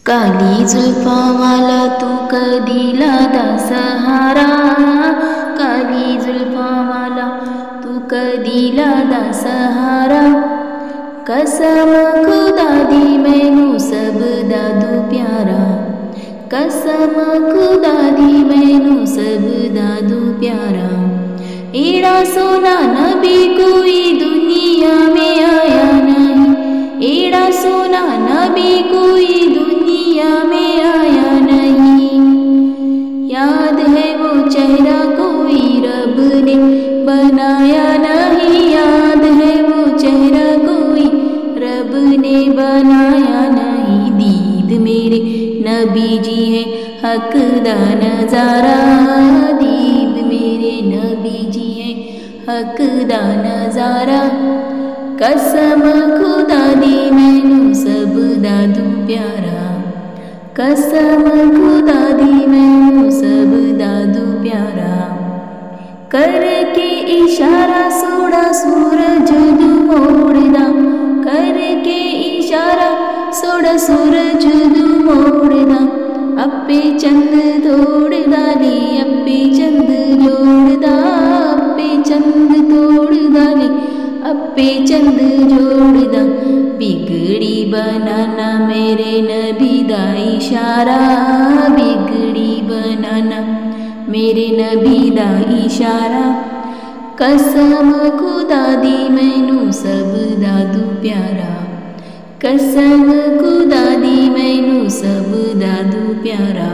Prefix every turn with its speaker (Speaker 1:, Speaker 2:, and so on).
Speaker 1: काली जुल्फां वाला तू कदीला दा सहारा, काली जुल्फां वाला तू कदीला दा सहारा। कसम खुदा दी मैनू सब दादू प्यारा, कसम खुदा दी मैनू सब दादू प्यारा। एड़ा सोना नबी कोई दुनिया में आया नहीं, एड़ा सोना नबी कोई दुनिया में आया नहीं। याद है वो चेहरा कोई रब ने बनाया नहीं, याद है वो चेहरा कोई रब ने बनाया नहीं। दीद मेरे नबी जी है हक दा नजारा, दीद मेरे नबी जी है हक दा नजारा। कसम खुदा दी मैनू सब दादू प्यारा, कसम खुदा दी मैनू सब दादू प्यारा। करके इशारा सोड़ा सूरज दू मोड़दा, करके इशारा सोड़ा सूरज दू मोड़दा। अप्पे चंद तोड़दा ली अप्पे चंद जोड़दा, अप्पे चंद तोड़दा ली अप्पे चंद जोड़दा। बिगड़ी बनाना मेरे नबी दा इशारा, बिगड़ी बनाना मेरे नबी दा इशारा। कसम खुदा दी मैनू सब दादू प्यारा, कसम खुदा दी मैनू सब दादू प्यारा।